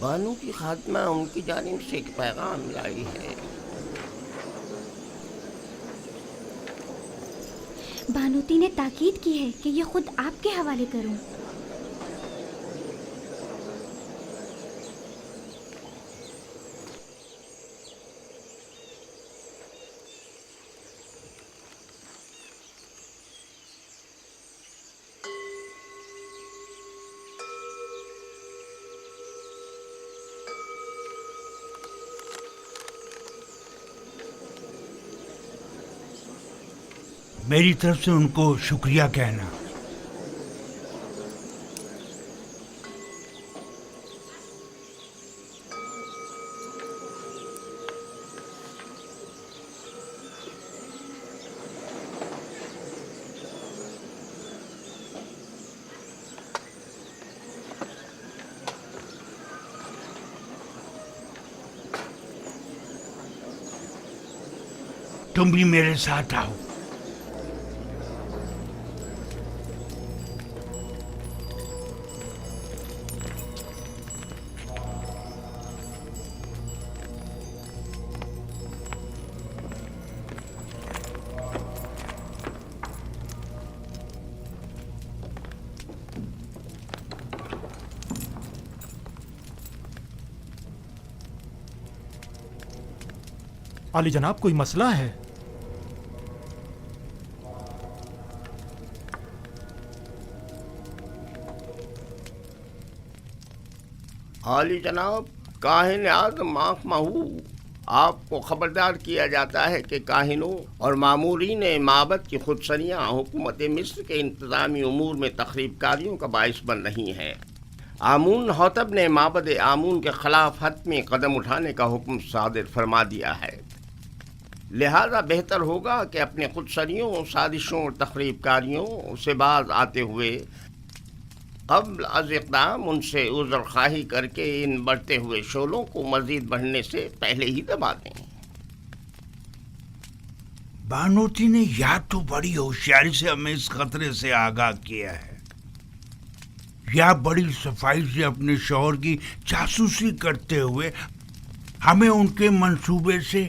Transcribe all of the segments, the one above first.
بانو کی خاتمہ ان کی جانب سے ایک پیغام لائی ہے۔ بانوتی نے تاکید کی ہے کہ یہ خود آپ کے حوالے کروں۔ میری طرف سے ان کو شکریہ کہنا۔ تم بھی میرے ساتھ آؤ۔ عالی جناب کوئی مسئلہ ہے؟ عالی جناب، کاہن اعظم آنکھ مہو، آپ کو خبردار کیا جاتا ہے کہ کاہنوں اور مامورین معبد کی خودسریاں حکومت مصر کے انتظامی امور میں تخریب کاریوں کا باعث بن رہی ہیں۔ آمون حتب نے معبد آمون کے خلاف حتمی قدم اٹھانے کا حکم صادر فرما دیا ہے، لہذا بہتر ہوگا کہ اپنے خودسریوں، سازشوں اور تخریب کاریوں سے باز آتے ہوئے قبل از اقدام ان سے عذر خواہی کر کے ان بڑھتے ہوئے شعلوں کو مزید بڑھنے سے پہلے ہی دبا دیں۔ بانوتی نے یا تو بڑی ہوشیاری سے ہمیں اس خطرے سے آگاہ کیا ہے، یا بڑی صفائی سے اپنے شوہر کی جاسوسی کرتے ہوئے ہمیں ان کے منصوبے سے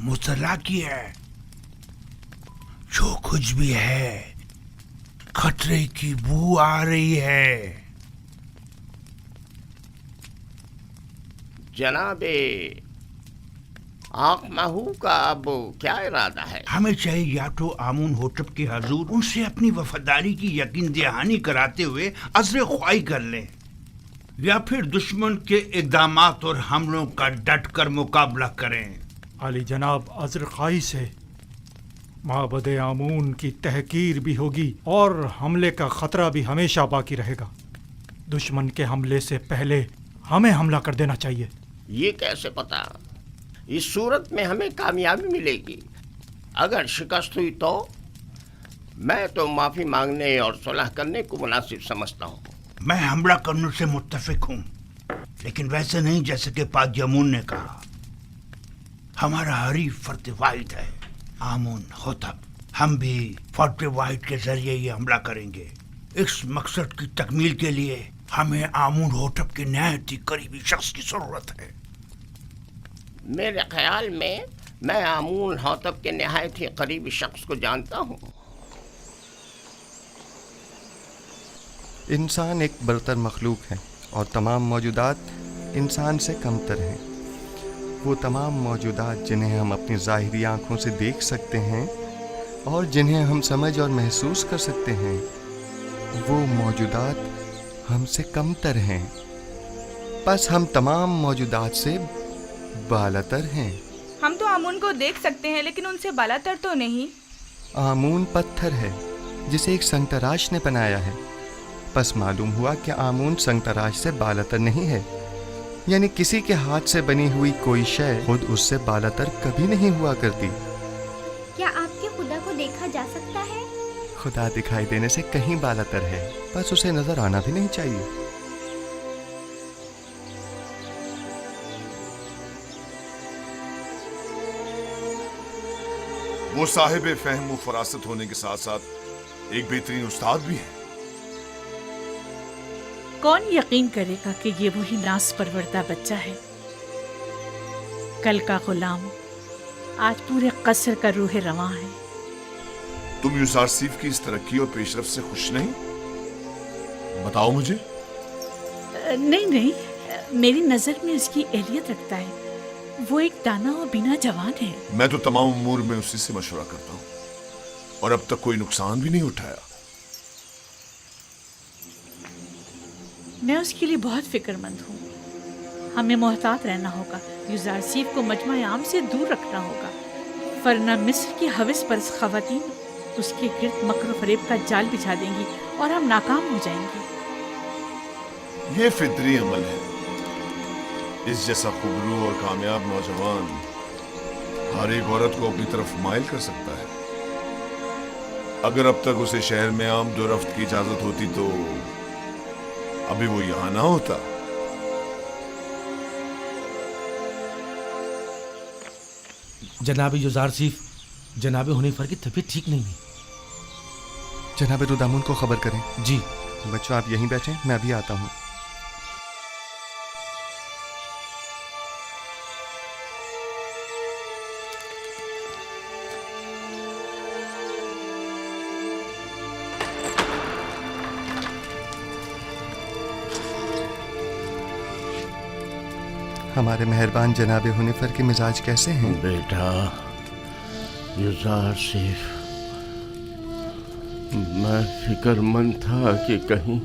مطلع کیا ہے۔ جو کچھ بھی ہے، خطرے کی بو آ رہی ہے۔ جناب آنکھ مہو کا اب کیا ارادہ ہے؟ ہمیں چاہیے یا تو آمون ہوٹب کے حضور ان سے اپنی وفاداری کی یقین دہانی کراتے ہوئے عذر خواہی کر لیں، یا پھر دشمن کے اقدامات اور حملوں کا ڈٹ کر مقابلہ کریں۔ عالی جناب، عذر خواہی سے معبد آمون کی تحقیر بھی ہوگی اور حملے کا خطرہ بھی ہمیشہ باقی رہے گا۔ دشمن کے حملے سے پہلے ہمیں حملہ کر دینا چاہیے۔ یہ کیسے پتا؟ اس صورت میں ہمیں کامیابی ملے گی۔ اگر شکست ہوئی تو میں تو معافی مانگنے اور صلح کرنے کو مناسب سمجھتا ہوں۔ میں حملہ کرنے سے متفق ہوں، لیکن ویسے نہیں جیسے کہ پاک جمون نے کہا۔ ہمارا حریف فرد واحد ہے آمون ہوتب، ہم بھی فرد واحد کے ذریعے یہ حملہ کریں گے۔ اس مقصد کی تکمیل کے لیے ہمیں آمون ہوتب کے نہایت ہی قریبی شخص کی ضرورت ہے۔ میرے خیال میں آمون ہوتب کے نہایت ہی قریبی شخص کو جانتا ہوں۔ انسان ایک برتر مخلوق ہے اور تمام موجودات انسان سے کم تر ہیں۔ وہ تمام موجودات جنہیں ہم اپنی ظاہری آنکھوں سے دیکھ سکتے ہیں اور جنہیں ہم سمجھ اور محسوس کر سکتے ہیں، وہ موجودات ہم سے کم تر ہیں، بس ہم تمام موجودات سے بالاتر ہیں۔ ہم تو آمون کو دیکھ سکتے ہیں لیکن ان سے بالاتر تو نہیں۔ آمون پتھر ہے جسے ایک سنگ تراش نے بنایا ہے، بس معلوم ہوا کہ آمون سنگ تراش سے بالاتر نہیں ہے، یعنی کسی کے ہاتھ سے بنی ہوئی کوئی شے خود اس سے بالاتر کبھی نہیں ہوا کرتی۔ کیا آپ کے خدا کو دیکھا جا سکتا ہے؟ خدا دکھائی دینے سے کہیں بالاتر ہے، بس اسے نظر آنا بھی نہیں چاہیے۔ وہ صاحب فہم و فراست ہونے کے ساتھ ساتھ ایک بہترین استاد بھی ہے۔ کون یقین کرے گا کہ یہ وہی ناز پروردہ بچہ ہے؟ کل کا غلام آج پورے قصر کا روح رواں ہے۔ تم یوزارسیف کی اس ترقی اور پیش رفت سے خوش نہیں؟ بتاؤ مجھے۔ نہیں، میری نظر میں اس کی اہلیت رکھتا ہے۔ وہ ایک دانا اور بینا جوان ہے۔ میں تو تمام امور میں اسی سے مشورہ کرتا ہوں اور اب تک کوئی نقصان بھی نہیں اٹھایا۔ میں اس کے لیے بہت فکر مند ہوں۔ ہمیں محتاط رہنا ہوگا، یوزارسیف کو مجمع عام سے دور رکھنا ہوگا، ورنہ مصر کی ہوس پرست خواتین اس کے گرد مکر و فریب کا جال بچھا دیں گی اور ہم ناکام ہو جائیں گے۔ یہ فطری عمل ہے۔ اس جیسا خوبرو اور کامیاب نوجوان ہر ایک عورت کو اپنی طرف مائل کر سکتا ہے۔ اگر اب تک اسے شہر میں آمد و رفت کی اجازت ہوتی تو ابھی وہ یہاں نہ ہوتا۔ جناب یوزارسیف، جناب حنیفر کی طبیعت ٹھیک نہیں ہے۔ جناب دودامون کو خبر کریں۔ جی بچوں آپ یہیں بیٹھیں، میں ابھی آتا ہوں۔ ہمارے مہربان جناب حنیفر کے مزاج کیسے ہیں؟ بیٹا یوزارسیف، میں فکر مند تھا کہ کہیں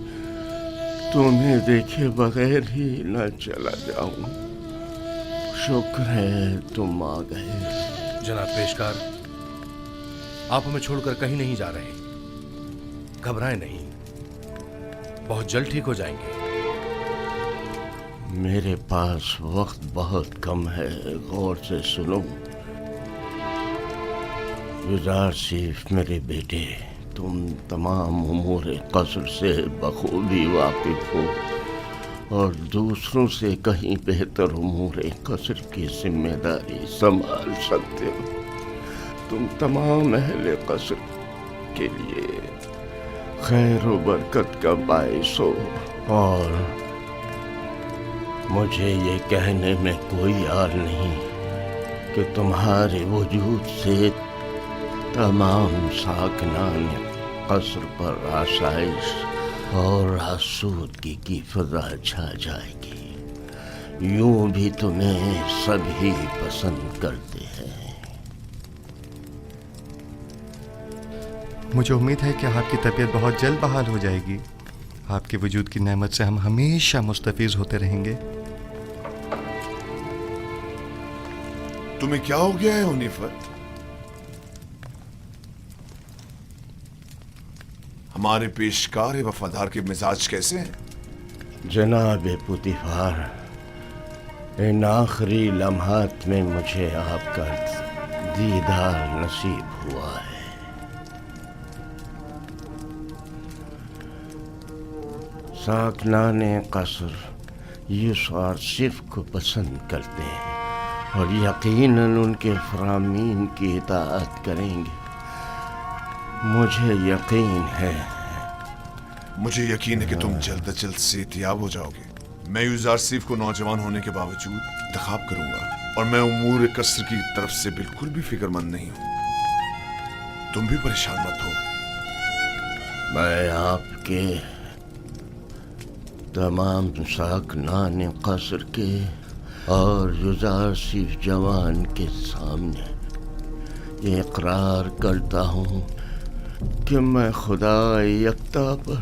تمہیں دیکھے بغیر ہی نہ چلا جاؤں۔ شکر ہے تم آ گئے۔ جناب پیشکار، آپ ہمیں چھوڑ کر کہیں نہیں جا رہے، گھبرائیں نہیں، بہت جلد ٹھیک ہو جائیں گے۔ میرے پاس وقت بہت کم ہے، غور سے سنو۔ یوزارسیف میرے بیٹے، تم تمام امور قصر سے بخوبی واقف ہو اور دوسروں سے کہیں بہتر امور قصر کی ذمہ داری سنبھال سکتے ہو۔ تم تمام اہل قصر کے لیے خیر و برکت کا باعث ہو، اور مجھے یہ کہنے میں کوئی عار نہیں کہ تمہارے وجود سے تمام ساکنان قصر پر آسائش اور آسودگی کی فضا چھا جائے گی۔ یوں بھی تمہیں سبھی پسند کرتے ہیں۔ مجھے امید ہے کہ آپ کی طبیعت بہت جلد بحال ہو جائے گی۔ آپ کے وجود کی نعمت سے ہم ہمیشہ مستفیض ہوتے رہیں گے۔ تمہیں کیا ہو گیا ہے حنیفر؟ ہمارے پیشکار وفادار کے مزاج کیسے ہیں؟ جناب پوتیفار، ان آخری لمحات میں مجھے آپ کا دیدار نصیب ہوا ہے۔ ساکنان قصر یوزارسیف کو پسند کرتے ہیں اور یقیناً ان کے فرامین کی اطاعت کریں گے۔ مجھے یقین ہے کہ تم جلد از جلد صحتیاب ہو جاؤ گے۔ میں یوزارسیف کو نوجوان ہونے کے باوجود انتخاب کروں گا، اور میں امور قصر کی طرف سے بالکل بھی فکر مند نہیں ہوں۔ تم بھی پریشان مت ہو۔ میں آپ کے تمام ساکنان قصر کے اور یوزارسیف جوان کے سامنے یہ اقرار کرتا ہوں کہ میں خدا یکتا پر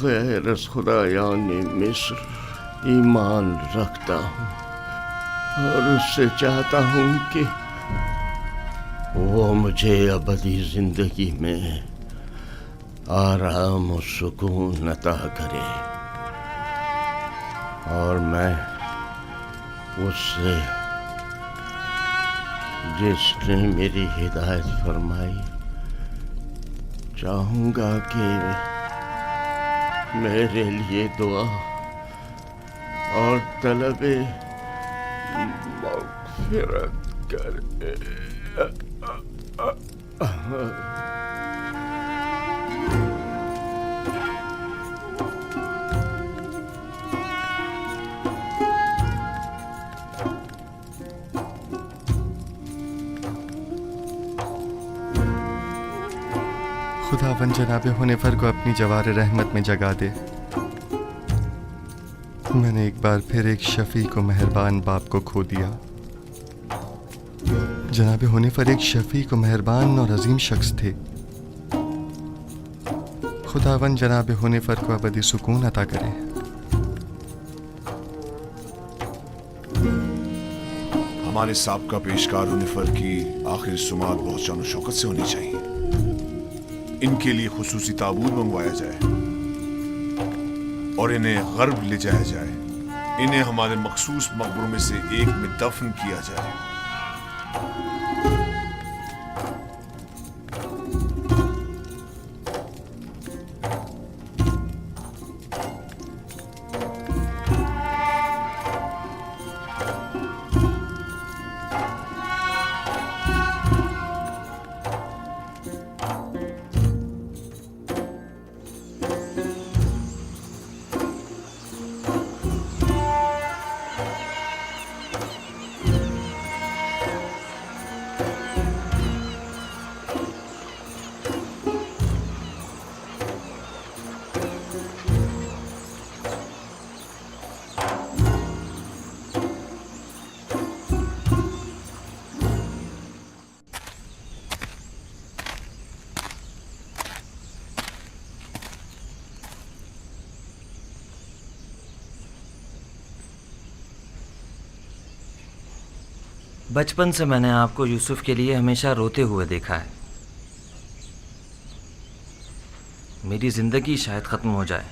غیر از خدایان مصر ایمان رکھتا ہوں، اور اس سے چاہتا ہوں کہ وہ مجھے ابدی زندگی میں آرام و سکون عطا کرے، اور میں اس سے جس نے میری ہدایت فرمائی چاہوں گا کہ میرے لیے دعا اور طلب مغفرت کرے۔ خداوند جناب حنیفر کو اپنی جوار رحمت میں جگا دے۔ میں نے ایک بار پھر ایک شفیق و مہربان باپ کو کھو دیا۔ جناب حنیفر ایک شفیق و مہربان اور عظیم شخص تھے۔ خداوند جناب حنیفر کو ابدی سکون عطا کرے۔ ہمارے سابقہ پیشکار حنیفر کی آخری سماعت بہت شان و شوکت سے ہونی چاہیے۔ ان کے لیے خصوصی تابوت منگوایا جائے اور انہیں غرب لے جایا جائے۔ انہیں ہمارے مخصوص مقبروں میں سے ایک میں دفن کیا جائے۔ بچپن سے میں نے آپ کو یوسف کے لیے ہمیشہ روتے ہوئے دیکھا ہے۔ میری زندگی شاید ختم ہو جائے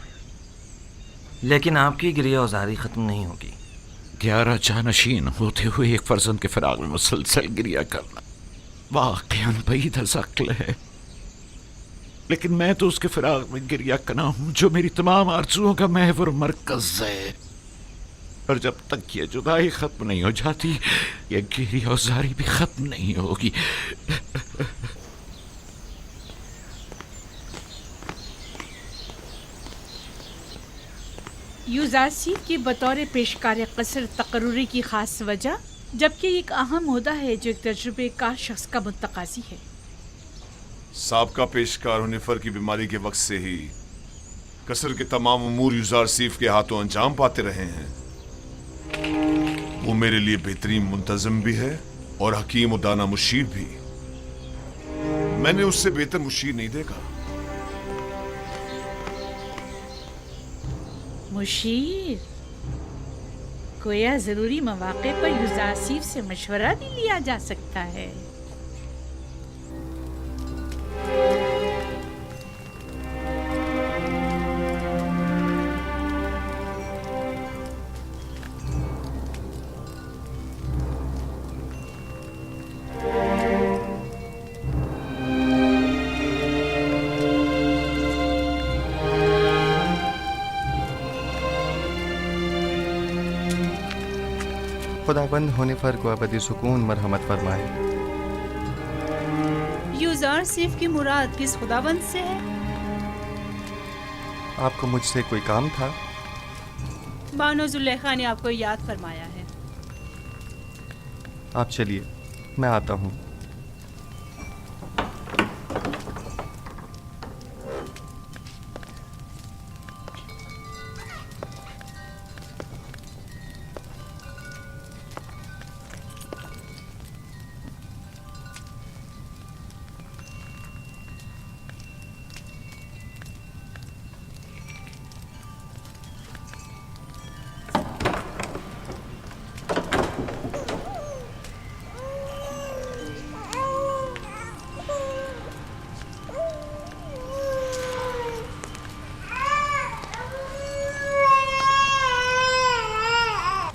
لیکن آپ کی گریہ وزاری ختم نہیں ہوگی۔ 11 جانشین ہوتے ہوئے ایک فرزند کے فراق میں مسلسل گریہ کرنا واقعاً بعید از عقل ہے، لیکن میں تو اس کے فراق میں گریہ کرنا ہوں جو میری تمام آرزوؤں کا محور مرکز ہے، اور جب تک یہ جدائی ختم نہیں ہو جاتی یہ گریہ وزاری بھی ختم نہیں ہوگی۔ یوزارسیف کی بطور پیشکار قصر تقرری کی خاص وجہ، جبکہ یہ ایک اہم عہدہ ہے جو ایک تجربے کار شخص کا متقاضی ہے۔ سابقہ پیشکار حنیفر کی بیماری کے وقت سے ہی قصر کے تمام امور یوزارسیف کے ہاتھوں انجام پاتے رہے ہیں۔ وہ میرے لیے بہترین منتظم بھی ہے اور حکیم و دانا مشیر بھی۔ میں نے اس سے بہتر مشیر نہیں دیکھا۔ مشیر گویا ضروری مواقع پر یوزارسیف سے مشورہ بھی لیا جا سکتا ہے۔ خداوند حنیفر کو ابدی سکون مرحمت فرمائے۔ یوزارسیف کی مراد کس خداوند سے ہے؟ آپ کو مجھ سے کوئی کام تھا؟ بانو زلیخا نے آپ کو یاد فرمایا ہے۔ آپ چلیے، میں آتا ہوں۔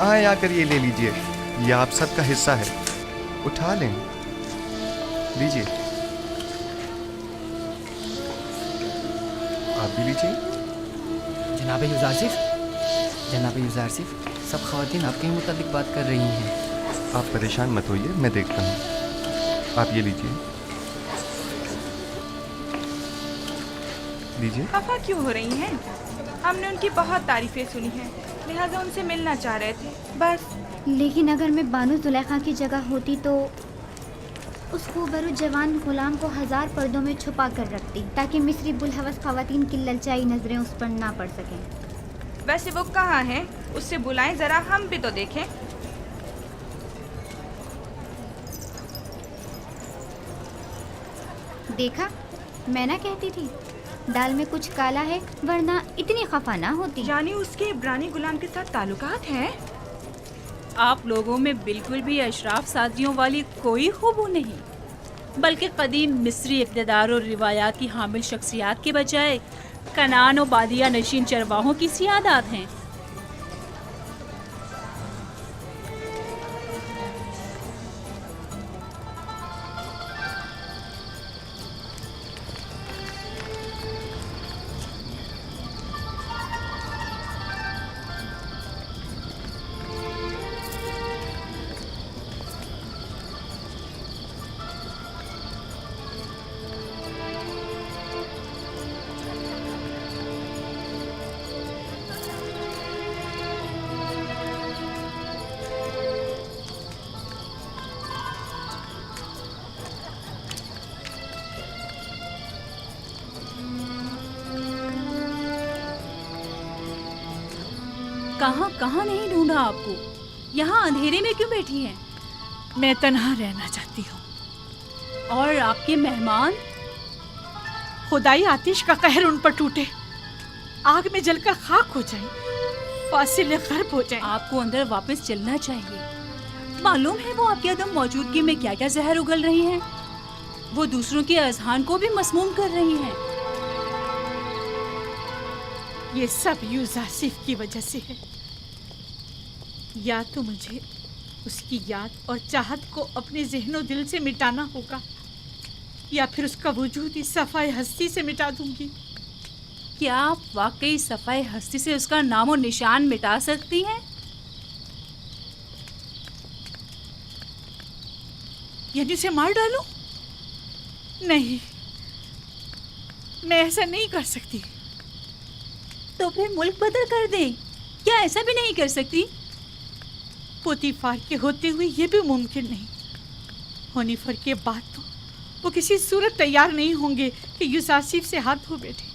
آئیں آ کر یہ لے لیجئے، یہ آپ سب کا حصہ ہے، اٹھا لیں، لیجئے، آپ بھی لیجئے۔ جناب یوزارسیف، جناب یوزارسیف، سب خواتین آپ کے ہی متعلق بات کر رہی ہیں۔ آپ پریشان مت ہوئیے، میں دیکھتا ہوں، آپ یہ لیجئے، لیجئے۔ خفا کیوں ہو رہی ہیں؟ ہم نے ان کی بہت تعریفیں سنی ہیں، لہٰذا ان سے ملنا چاہ رہے تھے بس۔ لیکن اگر میں بانو زلیخا کی جگہ ہوتی تو اس خوبرو جوان غلام کو 1000 پردوں میں چھپا کر رکھتی تاکہ مصری بلحوث خواتین کی للچائی نظریں اس پر نہ پڑ سکیں۔ ویسے وہ کہاں ہیں؟ اس سے بلائیں ذرا، ہم بھی تو دیکھیں۔ دیکھا، میں نہ کہتی تھی دال میں کچھ کالا ہے، ورنہ اتنی خفا نہ ہوتی۔ یعنی اس کے عبرانی غلام کے ساتھ تعلقات ہیں؟ آپ لوگوں میں بالکل بھی اشراف سادیوں والی کوئی خوبو نہیں، بلکہ قدیم مصری اقتدار اور روایات کی حامل شخصیات کے بجائے کنان و بادیہ نشین چرواہوں کی سیادات ہیں۔ کہاں نہیں ڈھونڈا آپ کو؟ یہاں اندھیرے میں کیوں بیٹھی ہیں؟ میں تنہا رہنا چاہتی ہوں۔ اور آپ کے مہمان؟ خدائی آتش کا قہر ان پر ٹوٹے، آگ میں جل کر خاک ہو جائیں، فاصل غرب ہو جائیں۔ آپ کو اندر واپس چلنا چاہیے۔ معلوم ہے وہ آپ کی عدم موجودگی میں کیا کیا زہر اگل رہی ہیں۔ وہ دوسروں کے اذہان کو بھی مسموم کر رہی ہیں۔ یہ سب یوزارسیف کی وجہ سے ہے۔ یا تو مجھے اس کی یاد اور چاہت کو اپنے ذہن و دل سے مٹانا ہوگا، یا پھر اس کا وجود ہی صفائے ہستی سے مٹا دوں گی۔ کیا آپ واقعی صفائے ہستی سے اس کا نام و نشان مٹا سکتی ہیں؟ یعنی اسے مار ڈالوں؟ نہیں، میں ایسا نہیں کر سکتی۔ تو پھر ملک بدل کر دیں، کیا ایسا بھی نہیں کر سکتی؟ پوتیفار کے ہوتے ہوئے یہ بھی ممکن نہیں۔ ہونیفر کے بعد تو وہ کسی صورت تیار نہیں ہوں گے کہ یوزارسیف سے ہاتھ دھو بیٹھے۔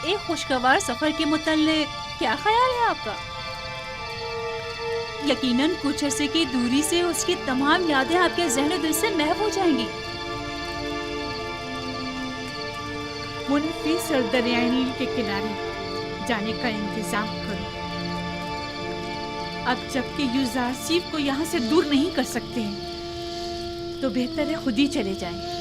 ایک خوشگوار سفر کے متعلق کیا خیال ہے آپ کا؟ یقیناً کچھ عرصے کی دوری سے اس کی تمام یادیں آپ کے ذہن و دل سے محو ہو جائیں گی۔ منفی اور دریائے نیل کے کنارے جانے کا انتظام کرو۔ اب جب کہ یوزارسیف کو یہاں سے دور نہیں کر سکتے ہیں تو بہتر ہے خود ہی چلے جائیں۔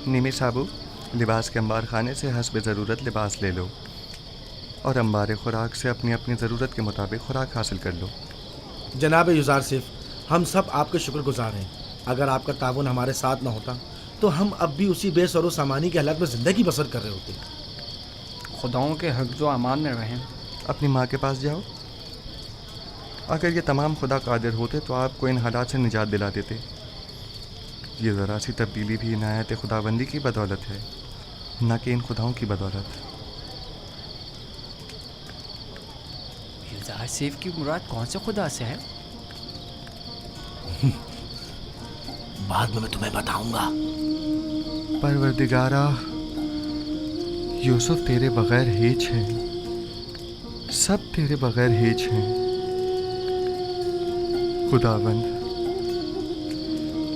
نیمی صابو، لباس کے انبار خانے سے حسب ضرورت لباس لے لو اور انبار خوراک سے اپنی اپنی ضرورت کے مطابق خوراک حاصل کر لو۔ جناب یوزارسیف، ہم سب آپ کے شکر گزار ہیں۔ اگر آپ کا تعاون ہمارے ساتھ نہ ہوتا تو ہم اب بھی اسی بے سر و سامانی کے حالات میں زندگی بسر کر رہے ہوتے۔ خداؤں کے حفظ و امان میں رہیں۔ اپنی ماں کے پاس جاؤ۔ اگر یہ تمام خدا قادر ہوتے تو آپ کو ان حالات سے نجات دلا دیتے۔ یہ ذرا سی تبدیلی بھی عنایت خداوندی کی بدولت ہے، نہ کہ ان خداؤں کی بدولت۔ یوزارسیف کی مراد کون سے خدا سے ہے؟ بعد میں تمہیں بتاؤں گا۔ پروردگارا، یوسف تیرے بغیر ہیچ ہے، سب تیرے بغیر ہیچ ہیں۔ خداوند،